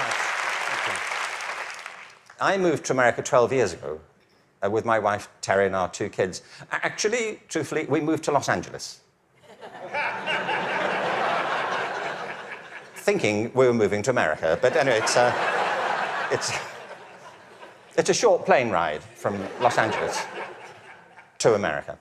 much. Thank you. I moved to America 12 years ago with my wife, Terry, and our 2 kids. Actually, truthfully, we moved to Los Angeles. Thinking we were moving to America, but anyway, it's a short plane ride from Los Angeles to America.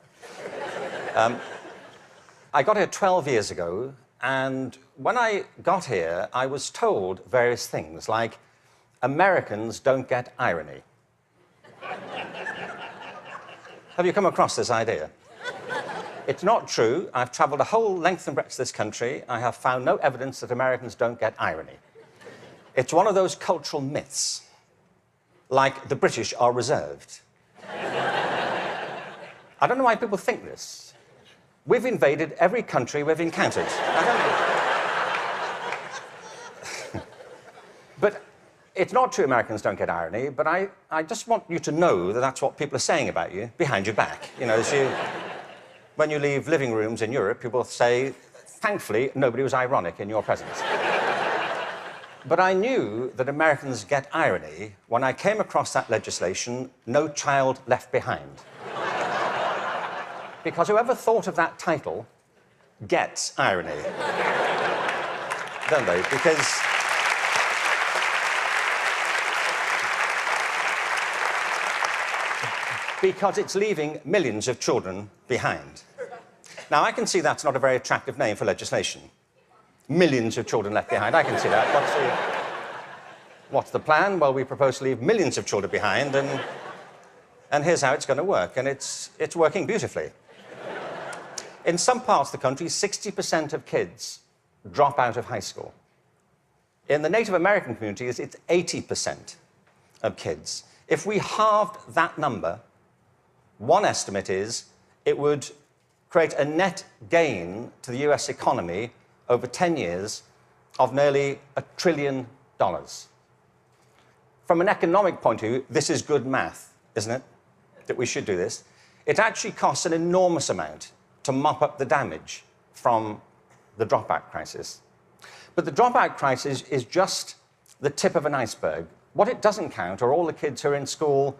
I got here 12 years ago, and when I got here, I was told various things, like, Americans don't get irony. Have you come across this idea? It's not true. I've traveled the whole length and breadth of this country. I have found no evidence that Americans don't get irony. It's one of those cultural myths, like the British are reserved. I don't know why people think this. We've invaded every country we've encountered. I don't know. But it's not true Americans don't get irony, but I just want you to know that that's what people are saying about you behind your back. You know, when you leave living rooms in Europe, people say, thankfully, nobody was ironic in your presence. But I knew that Americans get irony when I came across that legislation, No Child Left Behind. Because whoever thought of that title gets irony. Don't they? Because it's leaving millions of children behind. Now, I can see that's not a very attractive name for legislation. Millions of children left behind. I can see that. What's the plan? Well, we propose to leave millions of children behind, and here's how it's going to work. And it's working beautifully. In some parts of the country, 60% of kids drop out of high school. In the Native American communities, it's 80% of kids. If we halved that number, one estimate is it would create a net gain to the US economy over 10 years of nearly $1 trillion. From an economic point of view, this is good math, isn't it? That we should do this. It actually costs an enormous amount to mop up the damage from the dropout crisis. But the dropout crisis is just the tip of an iceberg. What it doesn't count are all the kids who are in school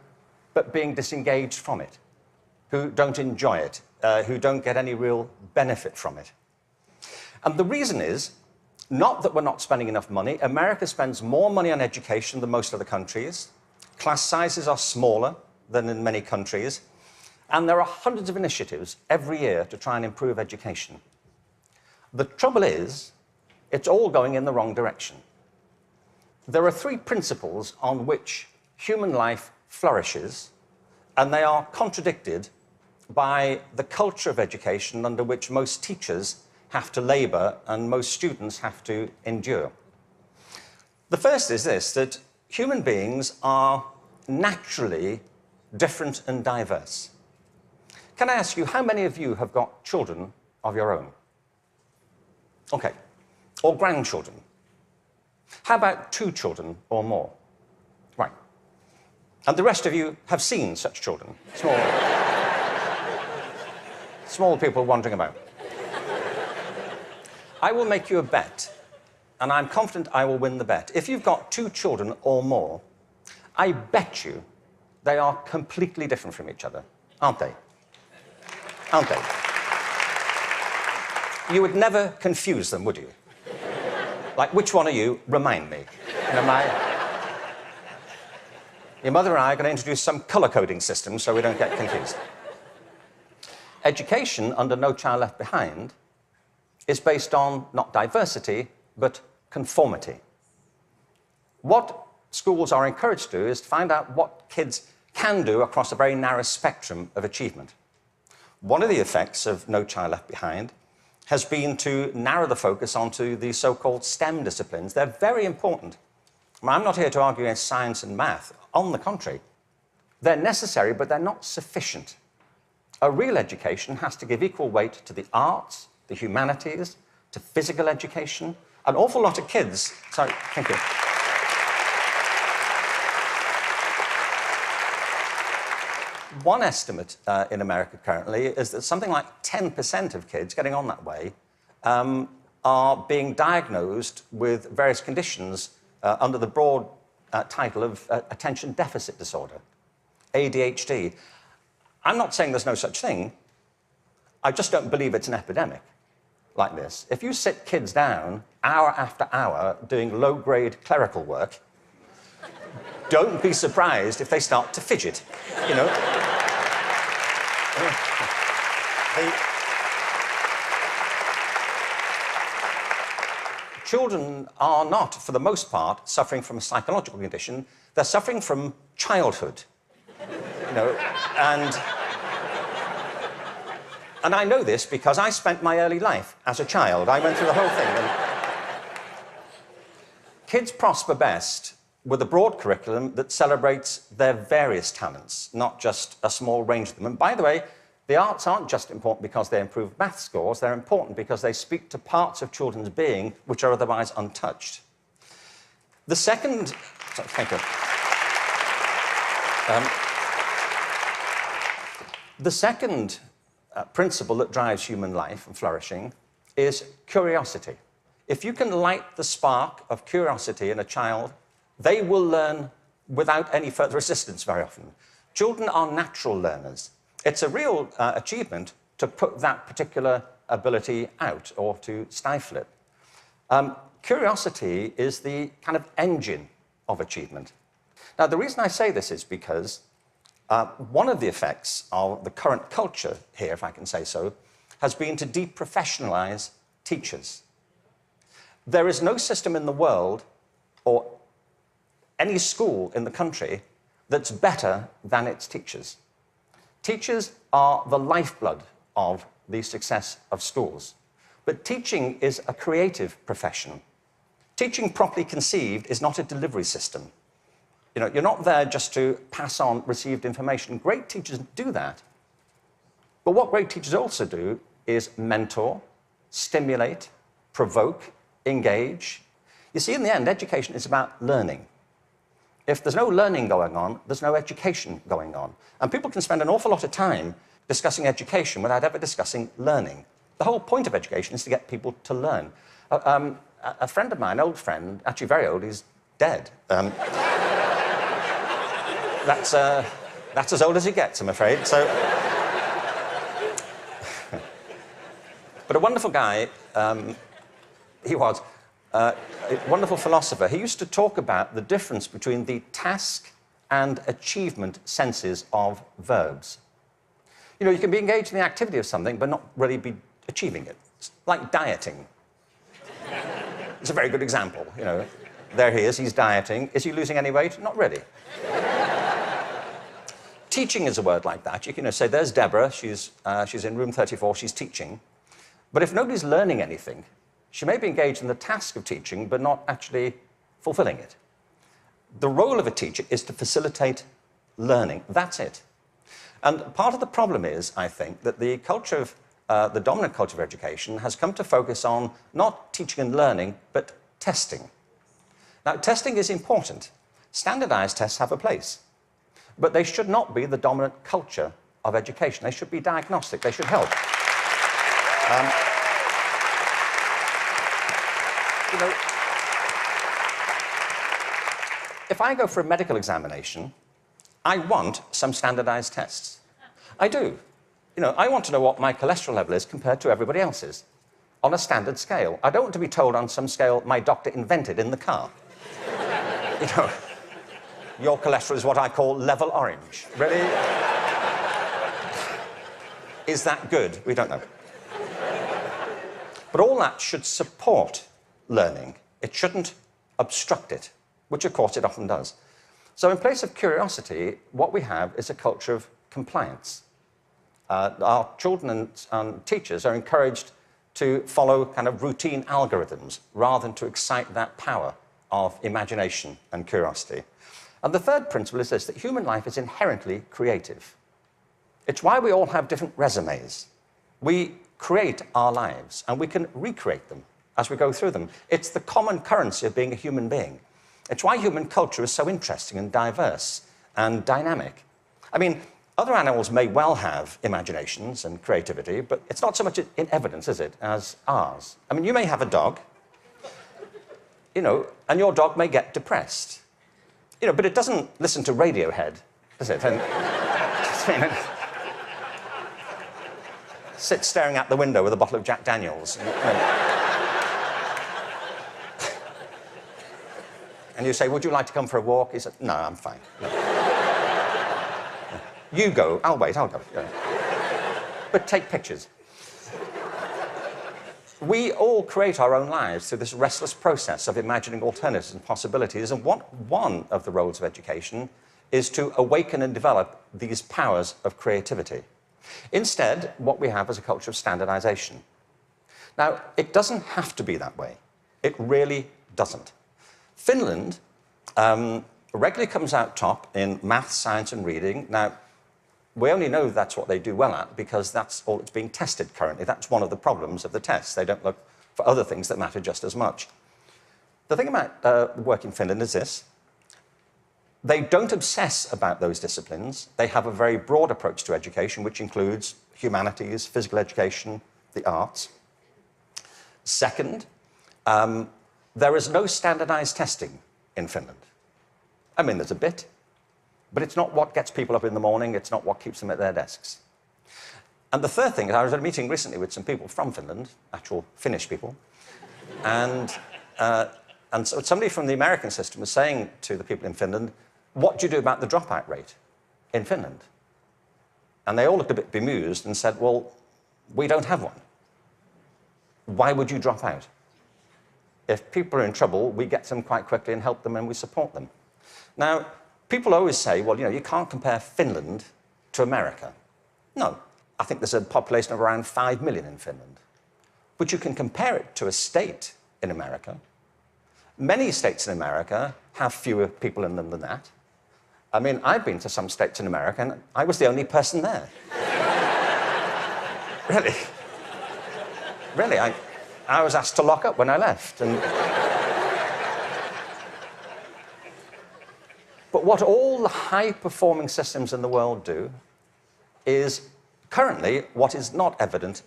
but being disengaged from it, who don't enjoy it, who don't get any real benefit from it. And the reason is not that we're not spending enough money. America spends more money on education than most other countries. Class sizes are smaller than in many countries. And there are hundreds of initiatives every year to try and improve education. The trouble is, it's all going in the wrong direction. There are 3 principles on which human life flourishes, and they are contradicted by the culture of education under which most teachers have to labor and most students have to endure. The first is this, that human beings are naturally different and diverse. Can I ask you, how many of you have got children of your own? Okay. Or grandchildren? How about 2 children or more? Right. And the rest of you have seen such children? Small people wandering about. I will make you a bet, and I'm confident I will win the bet. If you've got 2 children or more, I bet you they are completely different from each other, aren't they? Aren't they? You would never confuse them, would you? Like, which one are you? Remind me. You know, your mother and I are going to introduce some colour-coding system so we don't get confused. Education under No Child Left Behind is based on not diversity, but conformity. What schools are encouraged to do is to find out what kids can do across a very narrow spectrum of achievement. One of the effects of No Child Left Behind has been to narrow the focus onto the so-called STEM disciplines. They're very important. I'm not here to argue against science and math. On the contrary, they're necessary, but they're not sufficient. A real education has to give equal weight to the arts, the humanities, to physical education. An awful lot of kids... Sorry, thank you. One estimate in America currently is that something like 10% of kids getting on that way are being diagnosed with various conditions under the broad title of attention deficit disorder, ADHD. I'm not saying there's no such thing. I just don't believe it's an epidemic like this. If you sit kids down hour after hour doing low-grade clerical work, don't be surprised if they start to fidget, you know. Children are not, for the most part, suffering from a psychological condition. They're suffering from childhood, you know, and I know this because I spent my early life as a child. I went through the whole thing. And kids prosper best with a broad curriculum that celebrates their various talents, not just a small range of them. And by the way, the arts aren't just important because they improve math scores, they're important because they speak to parts of children's being which are otherwise untouched. The second... Thank you. The second principle that drives human life and flourishing is curiosity. If you can light the spark of curiosity in a child, they will learn without any further assistance very often. Children are natural learners. It's a real achievement to put that particular ability out or to stifle it. Curiosity is the kind of engine of achievement. Now, the reason I say this is because one of the effects of the current culture here, if I can say so, has been to deprofessionalize teachers. There is no system in the world or any school in the country that's better than its teachers. Teachers are the lifeblood of the success of schools. But teaching is a creative profession. Teaching properly conceived is not a delivery system. You know, you're not there just to pass on received information. Great teachers do that. But what great teachers also do is mentor, stimulate, provoke, engage. You see, in the end, education is about learning. If there's no learning going on, there's no education going on. And people can spend an awful lot of time discussing education without ever discussing learning. The whole point of education is to get people to learn. A friend of mine, an old friend, actually very old, he's dead. That's as old as it gets, I'm afraid. So, but a wonderful guy, he was. A wonderful philosopher. He used to talk about the difference between the task and achievement senses of verbs. You know, you can be engaged in the activity of something, but not really be achieving it. It's like dieting. It's a very good example, you know. There he is, he's dieting. Is he losing any weight? Not really. Teaching is a word like that. You can say, there's Deborah, she's in room 34, she's teaching. But if nobody's learning anything, she may be engaged in the task of teaching, but not actually fulfilling it. The role of a teacher is to facilitate learning. That's it. And part of the problem is, I think, that the culture of, the dominant culture of education has come to focus on not teaching and learning, but testing. Now, testing is important. Standardized tests have a place. But they should not be the dominant culture of education. They should be diagnostic. They should help. You know, if I go for a medical examination, I want some standardized tests. I do. You know, I want to know what my cholesterol level is compared to everybody else's on a standard scale. I don't want to be told on some scale my doctor invented in the car. You know, your cholesterol is what I call level orange. Really? Is that good? We don't know. But all that should support learning. It shouldn't obstruct it, which of course it often does. So in place of curiosity, what we have is a culture of compliance. Our children and teachers are encouraged to follow kind of routine algorithms rather than to excite that power of imagination and curiosity. And the third principle is this, that human life is inherently creative. It's why we all have different resumes. We create our lives, and we can recreate them as we go through them. It's the common currency of being a human being. It's why human culture is so interesting and diverse and dynamic. I mean, other animals may well have imaginations and creativity, but it's not so much in evidence, is it, as ours. I mean, you may have a dog. you know, and your dog may get depressed. You know, but it doesn't listen to Radiohead, does it? And, sit staring out the window with a bottle of Jack Daniels. And you say, would you like to come for a walk? He said, no, I'm fine. No. You go. I'll wait, I'll go. Yeah. But take pictures. We all create our own lives through this restless process of imagining alternatives and possibilities, and one of the roles of education is to awaken and develop these powers of creativity. Instead, what we have is a culture of standardization. Now, it doesn't have to be that way. It really doesn't. Finland regularly comes out top in maths, science, and reading. Now, we only know that's what they do well at because that's all that's being tested currently. That's one of the problems of the tests. They don't look for other things that matter just as much. The thing about work in Finland is this. They don't obsess about those disciplines. They have a very broad approach to education, which includes humanities, physical education, the arts. Second, there is no standardized testing in Finland. I mean, there's a bit, but it's not what gets people up in the morning. It's not what keeps them at their desks. And the third thing is, I was at a meeting recently with some people from Finland, actual Finnish people, and so somebody from the American system was saying to the people in Finland, what do you do about the dropout rate in Finland? And they all looked a bit bemused and said, well, we don't have one. Why would you drop out? If people are in trouble, we get them quite quickly and help them and we support them. Now, people always say, well, you know, you can't compare Finland to America. No, I think there's a population of around 5 million in Finland. But you can compare it to a state in America. Many states in America have fewer people in them than that. I mean, I've been to some states in America and I was the only person there. Really. Really, I was asked to lock up when I left. But what all the high-performing systems in the world do is currently what is not evident,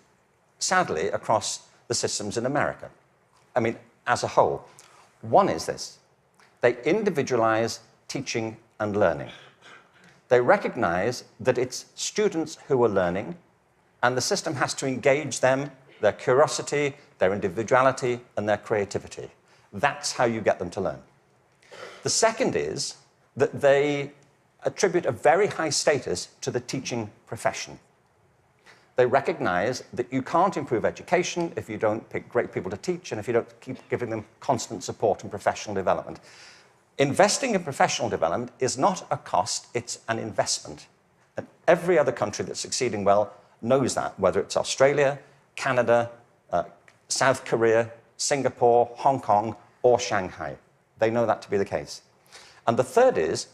sadly, across the systems in America. I mean, as a whole. One is this. They individualize teaching and learning. They recognize that it's students who are learning, and the system has to engage them, their curiosity, their individuality, and their creativity. That's how you get them to learn. The second is that they attribute a very high status to the teaching profession. They recognize that you can't improve education if you don't pick great people to teach and if you don't keep giving them constant support and professional development. Investing in professional development is not a cost, it's an investment. And every other country that's succeeding well knows that, whether it's Australia, Canada, South Korea, Singapore, Hong Kong, or Shanghai. They know that to be the case. And the third is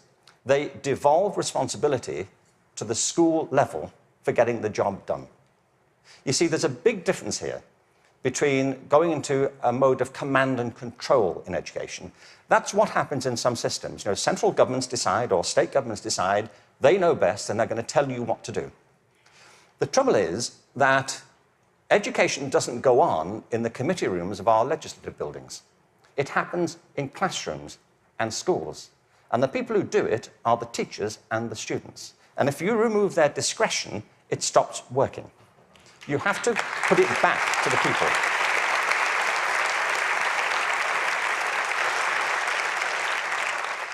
they devolve responsibility to the school level for getting the job done. You see, there's a big difference here between going into a mode of command and control in education. That's what happens in some systems. You know, central governments decide or state governments decide, they know best and they're going to tell you what to do. The trouble is that education doesn't go on in the committee rooms of our legislative buildings. It happens in classrooms and schools. And the people who do it are the teachers and the students. And if you remove their discretion, it stops working. You have to put it back to the people.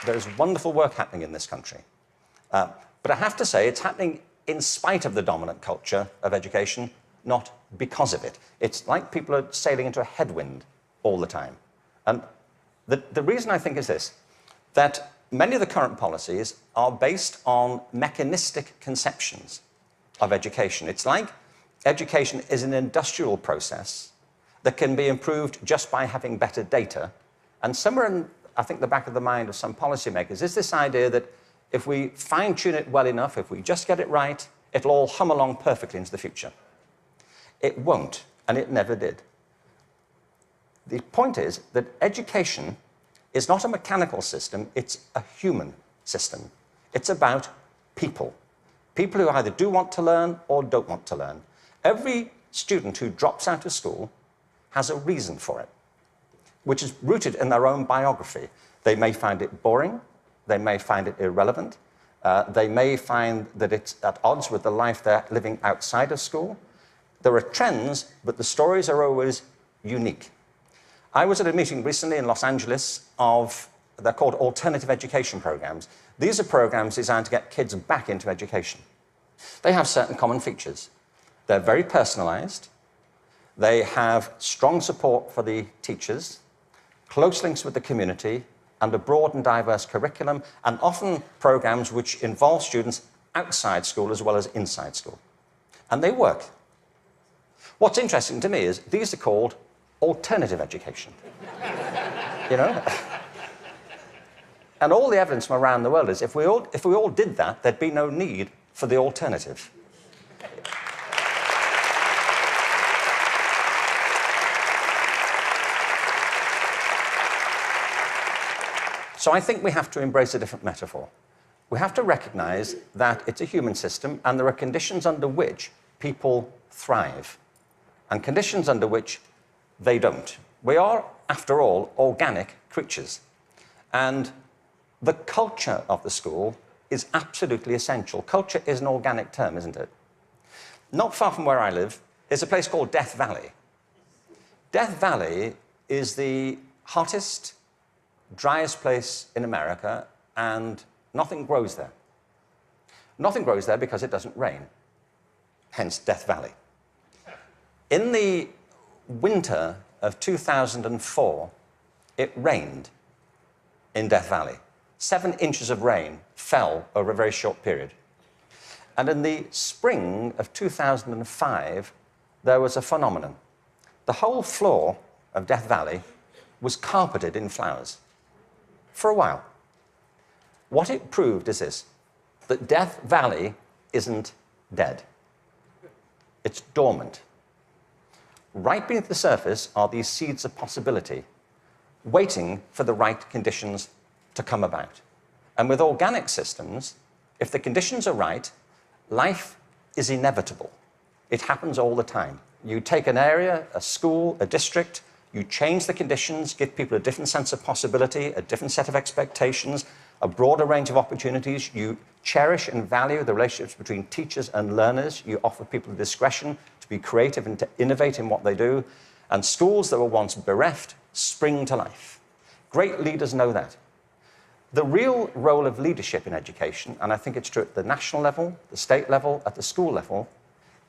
There is wonderful work happening in this country. But I have to say, it's happening in spite of the dominant culture of education, not because of it. It's like people are sailing into a headwind all the time. And the reason I think is this, that many of the current policies are based on mechanistic conceptions of education. It's like education is an industrial process that can be improved just by having better data. And somewhere in, I think, the back of the mind of some policymakers is this idea that if we fine-tune it well enough, if we just get it right, it'll all hum along perfectly into the future. It won't, and it never did. The point is that education is not a mechanical system, it's a human system. It's about people. People who either do want to learn or don't want to learn. Every student who drops out of school has a reason for it. which is rooted in their own biography. They may find it boring, they may find it irrelevant, they may find that it's at odds with the life they're living outside of school. There are trends, but the stories are always unique. I was at a meeting recently in Los Angeles they're called alternative education programs. These are programs designed to get kids back into education. They have certain common features. They're very personalized. They have strong support for the teachers, close links with the community, and a broad and diverse curriculum, and often programs which involve students outside school as well as inside school. And they work. What's interesting to me is these are called alternative education. You know? And all the evidence from around the world is if we all did that, there'd be no need for the alternative. So I think we have to embrace a different metaphor. We have to recognize that it's a human system and there are conditions under which people thrive and conditions under which they don't. We are, after all, organic creatures. And the culture of the school is absolutely essential. Culture is an organic term, isn't it? Not far from where I live is a place called Death Valley. Death Valley is the hottest, driest place in America, and nothing grows there. Nothing grows there because it doesn't rain, hence Death Valley. In the winter of 2004, it rained in Death Valley. 7 inches of rain fell over a very short period. And in the spring of 2005, there was a phenomenon. The whole floor of Death Valley was carpeted in flowers for a while. What it proved is this, that Death Valley isn't dead. It's dormant. Right beneath the surface are these seeds of possibility, waiting for the right conditions to come about. And with organic systems, if the conditions are right, life is inevitable. It happens all the time. You take an area, a school, a district, you change the conditions, give people a different sense of possibility, a different set of expectations, a broader range of opportunities. You cherish and value the relationships between teachers and learners. You offer people the discretion to be creative and to innovate in what they do. And schools that were once bereft spring to life. Great leaders know that. The real role of leadership in education, and I think it's true at the national level, the state level, at the school level,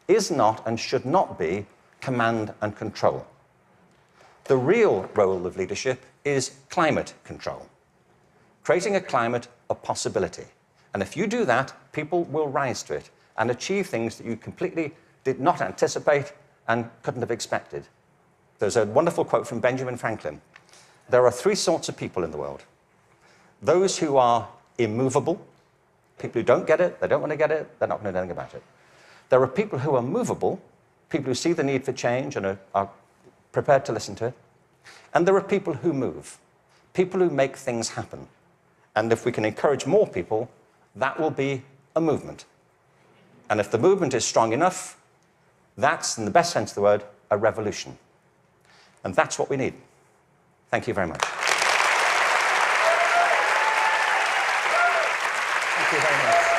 is not and should not be command and control. The real role of leadership is climate control, creating a climate of possibility. And if you do that, people will rise to it and achieve things that you completely did not anticipate and couldn't have expected. There's a wonderful quote from Benjamin Franklin. There are 3 sorts of people in the world. Those who are immovable, people who don't get it, they don't want to get it, they're not going to do anything about it. There are people who are movable, people who see the need for change and are prepared to listen to it. And there are people who move, people who make things happen. And if we can encourage more people, that will be a movement. And if the movement is strong enough, that's, in the best sense of the word, a revolution. And that's what we need. Thank you very much. Thank you very much.